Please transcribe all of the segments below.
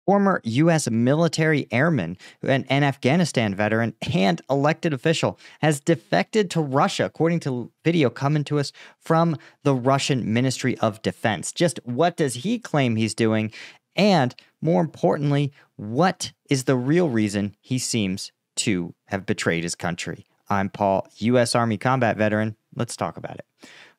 former U.S. military airman and an Afghanistan veteran and elected official, has defected to Russia, according to video coming to us from the Russian Ministry of Defense. Just what does he claim he's doing? And more importantly, what is the real reason he seems to have betrayed his country? I'm Paul, U.S. Army combat veteran. Let's talk about it.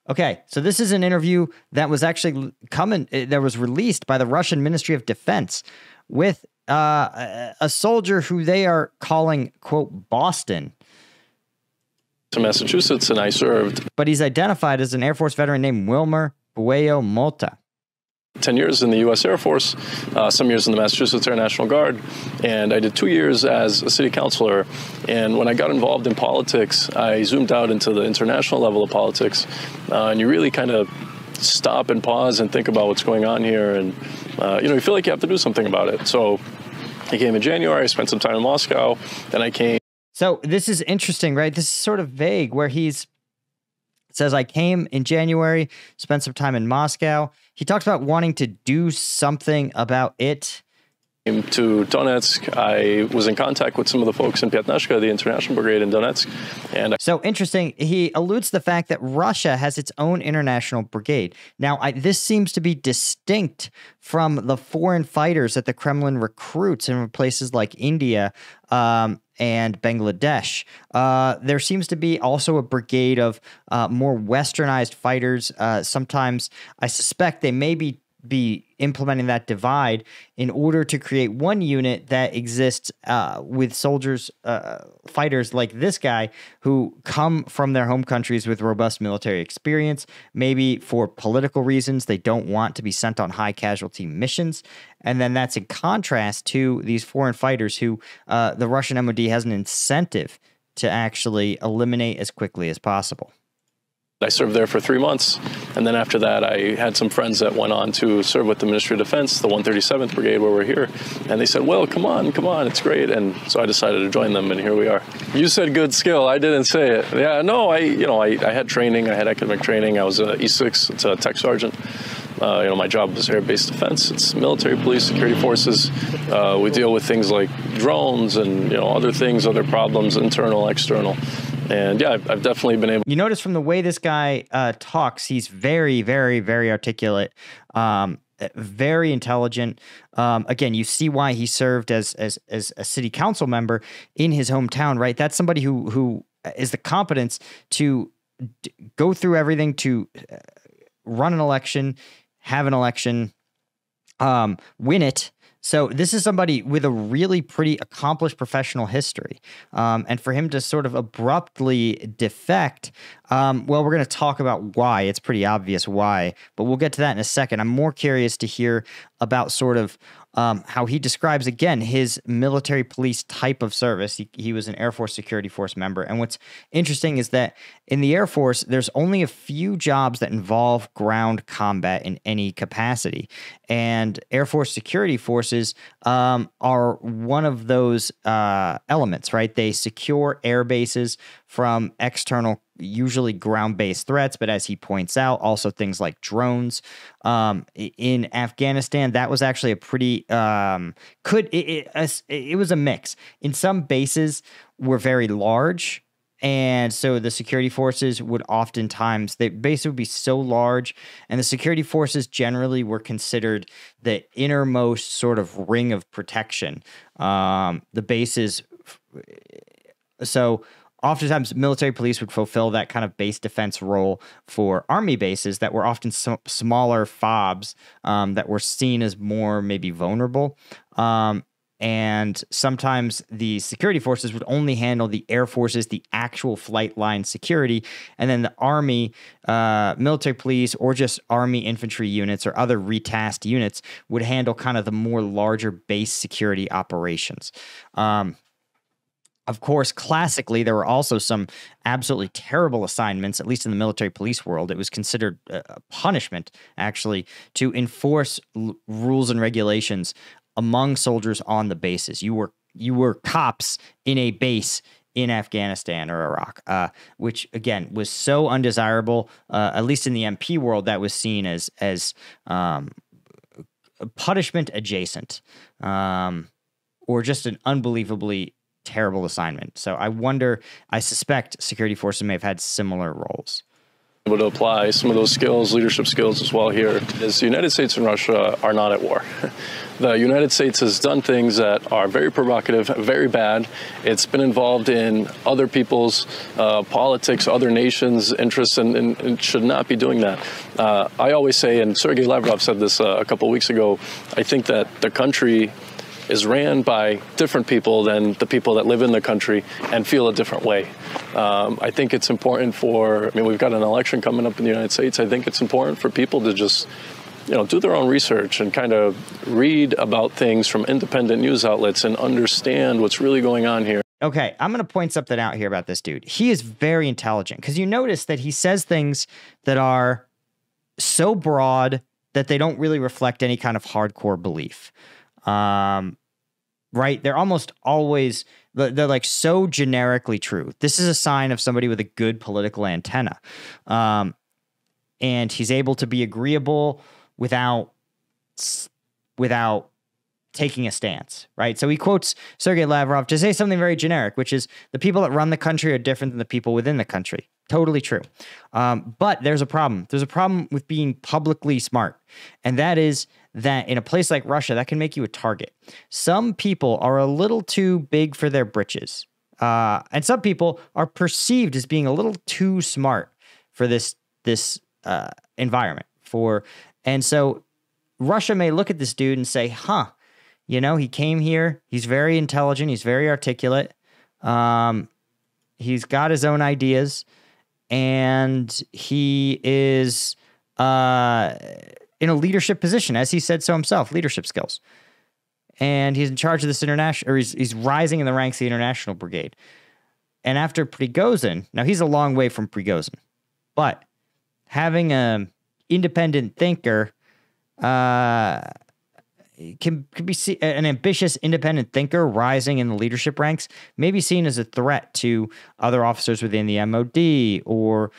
Okay, so this is an interview that was actually that was released by the Russian Ministry of Defense with a soldier who they are calling, quote, Boston. To Massachusetts, and I served. But he's identified as an Air Force veteran named Wilmer Buello Mota. 10 years in the U.S. Air Force, some years in the Massachusetts Air National Guard, and I did 2 years as a city councilor. And when I got involved in politics, I zoomed out into the international level of politics, and you really kind of stop and pause and think about what's going on here, and you feel like you have to do something about it. So I came in January, I spent some time in Moscow, then I came. So this is interesting, right? This is sort of vague, where says, I came in January, spent some time in Moscow. He talks about wanting to do something about it. To Donetsk, I was in contact with some of the folks in Pyatnashka, the International Brigade in Donetsk. And so interesting. He alludes to the fact that Russia has its own international brigade. Now, this seems to be distinct from the foreign fighters that the Kremlin recruits in places like India and Bangladesh. There seems to be also a brigade of more westernized fighters. Sometimes I suspect they may be implementing that divide in order to create one unit that exists with soldiers, fighters like this guy who come from their home countries with robust military experience. Maybe for political reasons, they don't want to be sent on high casualty missions. And then that's in contrast to these foreign fighters who the Russian MOD has an incentive to actually eliminate as quickly as possible. I served there for 3 months, and then after that I had some friends that went on to serve with the Ministry of Defense, the 137th Brigade where we're here, and they said, well, come on, it's great, and so I decided to join them, and here we are. You said good skill, I didn't say it. Yeah, no, I had training, I had academic training, I was a E6, it's a tech sergeant. My job was air-based defense. It's military, police, security forces. We deal with things like drones and other things, other problems, internal, external. And yeah, I've definitely been able. You notice from the way this guy talks, he's very, very, very articulate, very intelligent. Again, you see why he served as a city council member in his hometown, right? That's somebody who is the competence to go through everything, to run an election, have an election, win it. So this is somebody with a really pretty accomplished professional history. And for him to sort of abruptly defect, well, we're going to talk about why. It's pretty obvious why, but we'll get to that in a second. I'm more curious to hear about sort of how he describes, again, his military police type of service. He was an Air Force Security Force member. And what's interesting is that in the Air Force, there's only a few jobs that involve ground combat in any capacity. And Air Force Security Forces are one of those elements, right? They secure air bases from external, usually ground-based threats, but as he points out, also things like drones. In Afghanistan, that was actually a pretty it was a mix. In some bases were very large, and so the security forces would oftentimes, the base would be so large, and the security forces generally were considered the innermost sort of ring of protection. The bases, so oftentimes military police would fulfill that kind of base defense role for army bases that were often smaller FOBs that were seen as more maybe vulnerable. And sometimes the security forces would only handle the Air Force's, the actual flight line security. And then the Army, military police, or just Army infantry units or other retasked units would handle kind of the more larger base security operations. Of course, classically, there were also some absolutely terrible assignments, at least in the military police world. It was considered a punishment, actually, to enforce rules and regulations among soldiers on the bases. You were cops in a base in Afghanistan or Iraq, which, again, was so undesirable, at least in the MP world, that was seen as punishment adjacent, or just an unbelievably terrible assignment. So I suspect security forces may have had similar roles. Able to apply some of those skills, leadership skills as well here, is the United States and Russia are not at war. The United States has done things that are very provocative, very bad. It's been involved in other people's politics, other nations' interests, and should not be doing that. I always say, and Sergei Lavrov said this a couple of weeks ago, I think that the country is ran by different people than the people that live in the country and feel a different way. I think it's important we've got an election coming up in the United States. I think it's important for people to just, do their own research and kind of read about things from independent news outlets and understand what's really going on here. Okay, I'm going to point something out here about this dude. He is very intelligent, because you notice that he says things that are so broad that they don't really reflect any kind of hardcore belief. Right? They're almost always, they're like so generically true. This is a sign of somebody with a good political antenna. And he's able to be agreeable without taking a stance, right? So he quotes Sergei Lavrov to say something very generic, which is the people that run the country are different than the people within the country. Totally true. But there's a problem. There's a problem with being publicly smart. And that is that in a place like Russia, that can make you a target. Some people are a little too big for their britches. And some people are perceived as being a little too smart for this environment. And so Russia may look at this dude and say, he came here. He's very intelligent. He's very articulate. He's got his own ideas. And he is in a leadership position, as he said so himself, leadership skills. And he's in charge of this international, or he's rising in the ranks of the international brigade. And after Prigozhin, now he's a long way from Prigozhin, but having an independent thinker can be an ambitious independent thinker rising in the leadership ranks may be seen as a threat to other officers within the MOD, or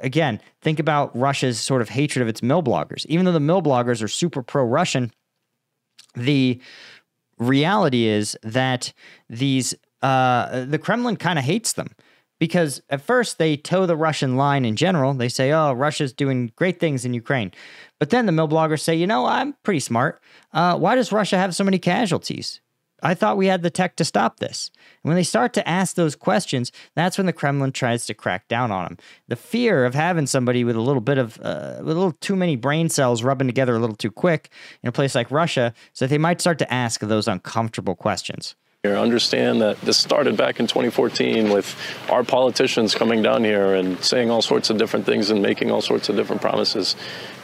again, think about Russia's sort of hatred of its mill bloggers. Even though the mill bloggers are super pro-Russian, the reality is that the Kremlin kind of hates them. Because at first they toe the Russian line in general. They say, Russia's doing great things in Ukraine. But then the mill bloggers say, I'm pretty smart. Why does Russia have so many casualties? I thought we had the tech to stop this. And when they start to ask those questions, that's when the Kremlin tries to crack down on them. The fear of having somebody with a little too many brain cells rubbing together a little too quick in a place like Russia, so that they might start to ask those uncomfortable questions. Understand that this started back in 2014 with our politicians coming down here and saying all sorts of different things and making all sorts of different promises.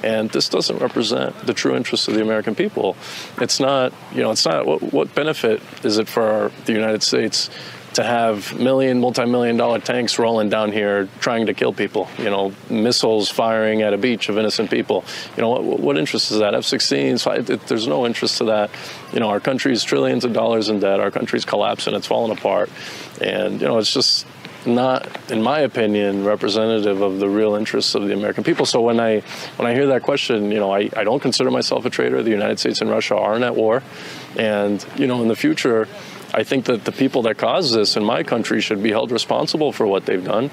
And this doesn't represent the true interests of the American people. It's not, what benefit is it for the United States to have multi-million-dollar tanks rolling down here trying to kill people, missiles firing at a beach of innocent people? What interest is that? F-16s, there's no interest to that. Our country's trillions of dollars in debt. Our country's collapsing. It's falling apart. And, it's just not, in my opinion, representative of the real interests of the American people. So when I hear that question, I don't consider myself a traitor. The United States and Russia aren't at war. And, in the future, I think that the people that caused this in my country should be held responsible for what they've done,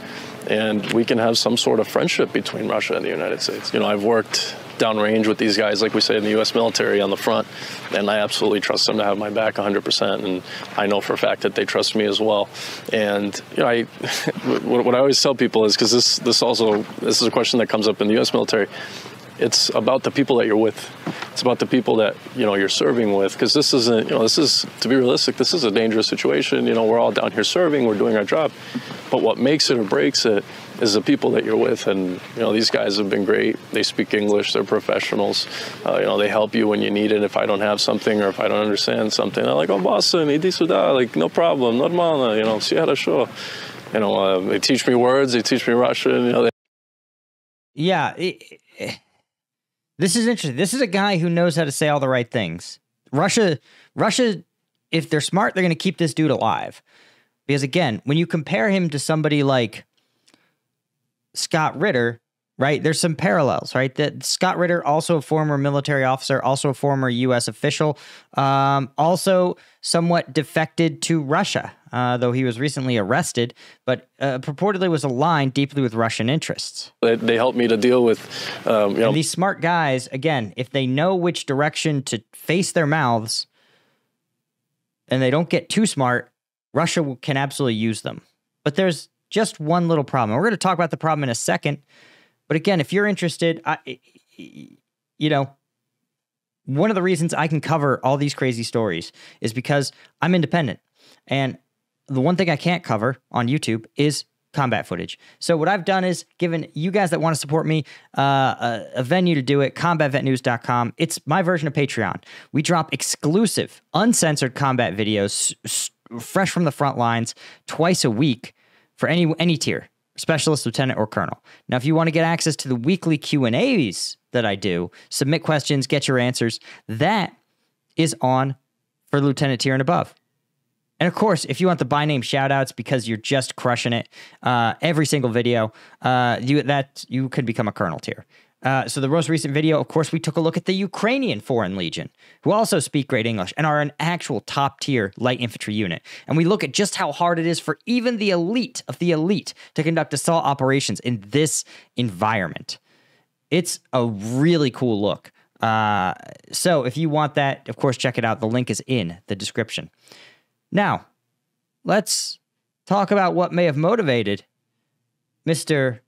and we can have some sort of friendship between Russia and the United States. I've worked downrange with these guys, like we say in the U.S. military, on the front, and I absolutely trust them to have my back 100%, and I know for a fact that they trust me as well. And what I always tell people is, because this is a question that comes up in the U.S. military, it's about the people that you're with. It's about the people that, you're serving with. Because this isn't, to be realistic, this is a dangerous situation. We're all down here serving, we're doing our job. But what makes it or breaks it is the people that you're with. And, these guys have been great. They speak English, they're professionals. They help you when you need it. If I don't have something or if I don't understand something, they're like, boss, иди сюда, like, no problem, нормально, все хорошо. They teach me words, they teach me Russian, Yeah, this is interesting. This is a guy who knows how to say all the right things. Russia, if they're smart, they're going to keep this dude alive. Because again, when you compare him to somebody like Scott Ritter, right? There's some parallels, right? That Scott Ritter, also a former military officer, also a former U.S. official, also somewhat defected to Russia, though he was recently arrested, but purportedly was aligned deeply with Russian interests. They helped me to deal with, And these smart guys, again, if they know which direction to face their mouths and they don't get too smart, Russia can absolutely use them. But there's just one little problem. We're going to talk about the problem in a second. But again, if you're interested, one of the reasons I can cover all these crazy stories is because I'm independent. And the one thing I can't cover on YouTube is combat footage. So what I've done is given you guys that want to support me a venue to do it, combatvetnews.com. It's my version of Patreon. We drop exclusive, uncensored combat videos, fresh from the front lines, twice a week for any tier. Specialist, lieutenant, or colonel. Now, if you want to get access to the weekly Q&As that I do, submit questions, get your answers, that is on for lieutenant tier and above. And of course, if you want the by name shout outs because you're just crushing it every single video, you could become a colonel tier. So the most recent video, of course, we took a look at the Ukrainian Foreign Legion, who also speak great English and are an actual top-tier light infantry unit. And we look at just how hard it is for even the elite of the elite to conduct assault operations in this environment. It's a really cool look. So if you want that, of course, check it out. The link is in the description. Now, let's talk about what may have motivated Mr.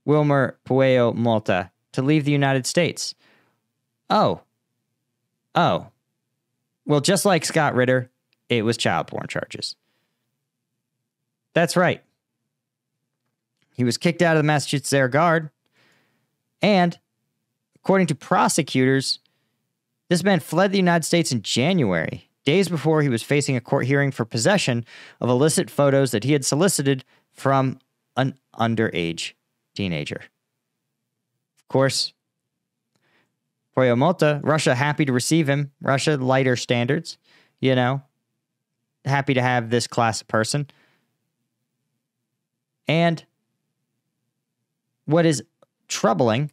Wilmer Puello Malta to leave the United States. Oh. Well, just like Scott Ritter, it was child porn charges. That's right. He was kicked out of the Massachusetts Air Guard, and according to prosecutors, this man fled the United States in January, days before he was facing a court hearing for possession of illicit photos that he had solicited from an underage teenager. Of course, Puello Malta, Russia happy to receive him. Russia, lighter standards, happy to have this class of person. And what is troubling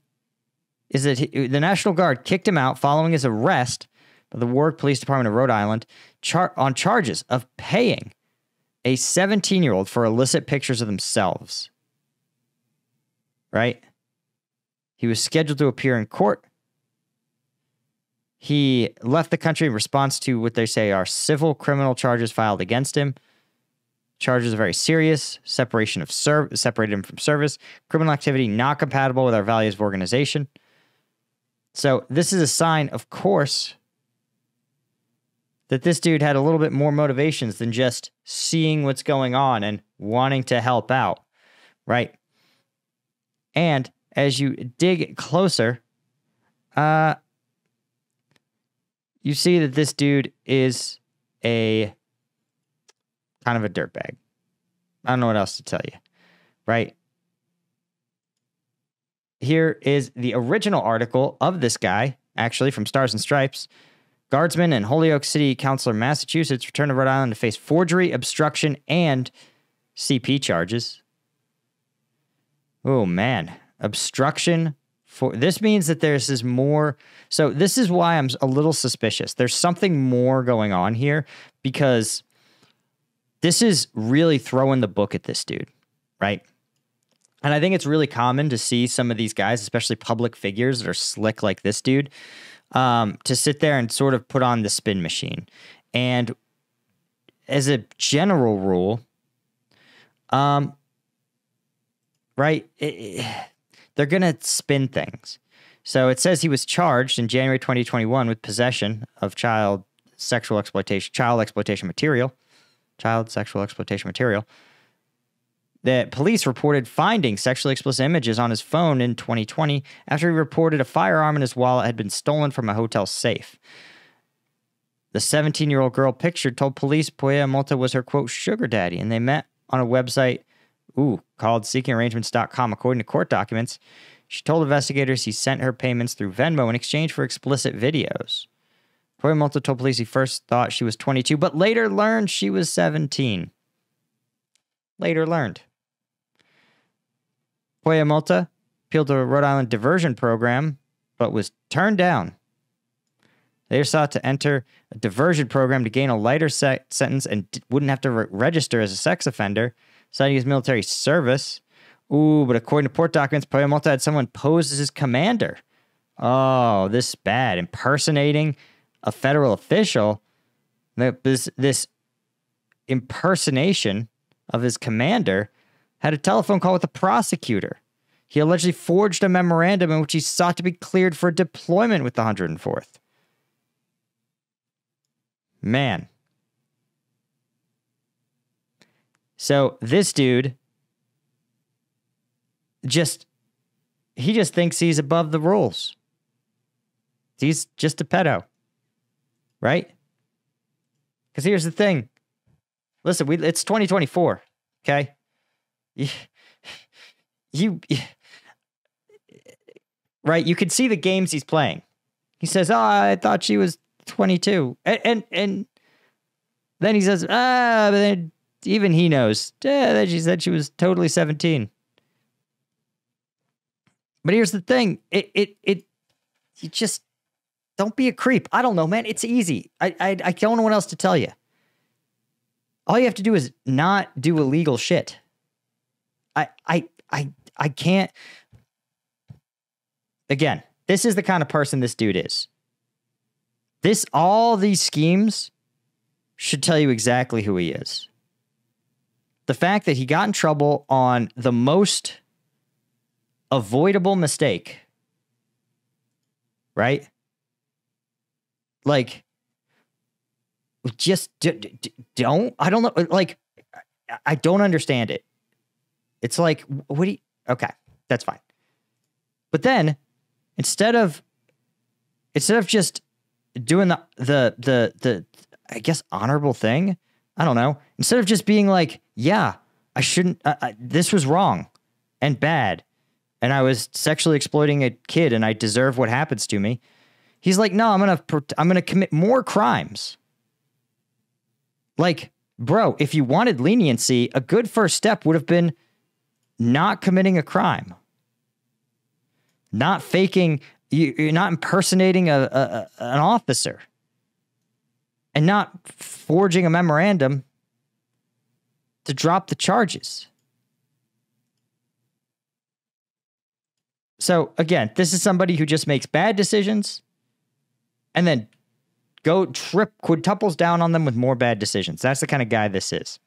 is that the National Guard kicked him out following his arrest by the Warwick Police Department of Rhode Island on charges of paying a 17-year-old for illicit pictures of themselves. Right? He was scheduled to appear in court. He left the country in response to what they say are civil criminal charges filed against him. Charges are very serious. Separated him from service. Criminal activity not compatible with our values of organization. So this is a sign, of course, that this dude had a little bit more motivations than just seeing what's going on and wanting to help out, right? And as you dig closer, you see that this dude is a kind of a dirtbag. I don't know what else to tell you, right? Here is the original article of this guy, actually from Stars and Stripes. Guardsman and Holyoke City Councilor, Massachusetts, returned to Rhode Island to face forgery, obstruction, and CP charges. Oh, man. Obstruction. This means that there's more. So this is why I'm a little suspicious. There's something more going on here because this is really throwing the book at this dude, right? And I think it's really common to see some of these guys, especially public figures that are slick like this dude, to sit there and sort of put on the spin machine. And as a general rule, right, they're going to spin things. So it says he was charged in January 2021 with possession of child sexual exploitation material. That police reported finding sexually explicit images on his phone in 2020 after he reported a firearm in his wallet had been stolen from a hotel safe. The 17-year-old girl pictured told police Puello Malta was her, quote, sugar daddy, and they met on a website called seekingarrangements.com. According to court documents, she told investigators he sent her payments through Venmo in exchange for explicit videos. Puello Malta told police he first thought she was 22, but later learned she was 17. Puello Malta appealed to a Rhode Island diversion program, but was turned down. They sought to enter a diversion program to gain a lighter sentence and wouldn't have to register as a sex offender, citing his military service. Ooh, but according to court documents, Payamalta had someone pose as his commander. Oh, this is bad. Impersonating a federal official. This impersonation of his commander had a telephone call with the prosecutor. He allegedly forged a memorandum in which he sought to be cleared for deployment with the 104th. Man. So this dude he just thinks he's above the rules. He's just a pedo. Right? Because here's the thing. Listen, it's 2024. Okay? Right? You can see the games he's playing. He says, "Oh, I thought she was 22." And then he says, but then even he knows that she said she was totally 17. But here's the thing. You just don't be a creep. I don't know, man. It's easy. I don't know what else to tell you. All you have to do is not do illegal shit. I can't. Again, this is the kind of person this dude is. All these schemes should tell you exactly who he is. The fact that he got in trouble on the most avoidable mistake, right? Like, just don't, I don't know, like, I don't understand it. It's like, what do you, okay, that's fine. But then, instead of just doing the I guess honorable thing, I don't know, instead of just being like, yeah, I shouldn't, this was wrong and bad, and I was sexually exploiting a kid and I deserve what happens to me. He's like, no, I'm gonna commit more crimes. Like, bro, if you wanted leniency, a good first step would have been not committing a crime. Not faking, you're not impersonating an officer. And not forging a memorandum to drop the charges. So, again, this is somebody who just makes bad decisions and then quintuples down on them with more bad decisions. That's the kind of guy this is.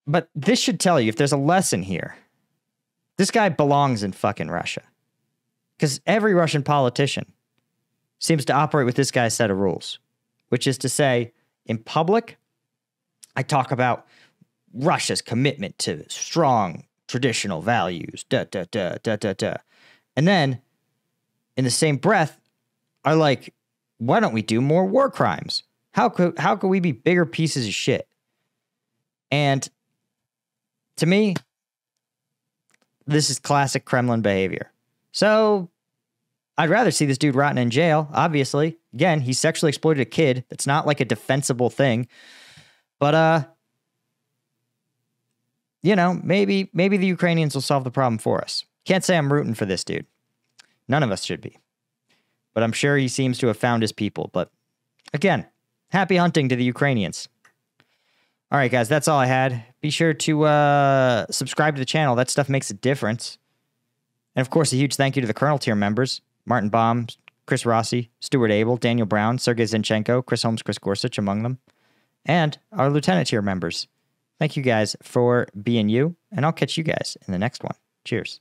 But this should tell you, if there's a lesson here, this guy belongs in fucking Russia. Because every Russian politician seems to operate with this guy's set of rules, which is to say, in public, I talk about Russia's commitment to strong traditional values, And then, in the same breath, are like, why don't we do more war crimes? How could we be bigger pieces of shit? And to me, this is classic Kremlin behavior. So I'd rather see this dude rotting in jail, obviously. Again, he sexually exploited a kid. That's not like a defensible thing. But, maybe the Ukrainians will solve the problem for us. Can't say I'm rooting for this dude. None of us should be. But I'm sure he seems to have found his people. But, again, happy hunting to the Ukrainians. All right, guys, that's all I had. Be sure to subscribe to the channel. That stuff makes a difference. And, of course, a huge thank you to the Colonel tier members. Martin Baum, Chris Rossi, Stuart Abel, Daniel Brown, Sergei Zinchenko, Chris Holmes, Chris Gorsuch among them. And our Lieutenant tier members. Thank you guys for being you, and I'll catch you guys in the next one. Cheers.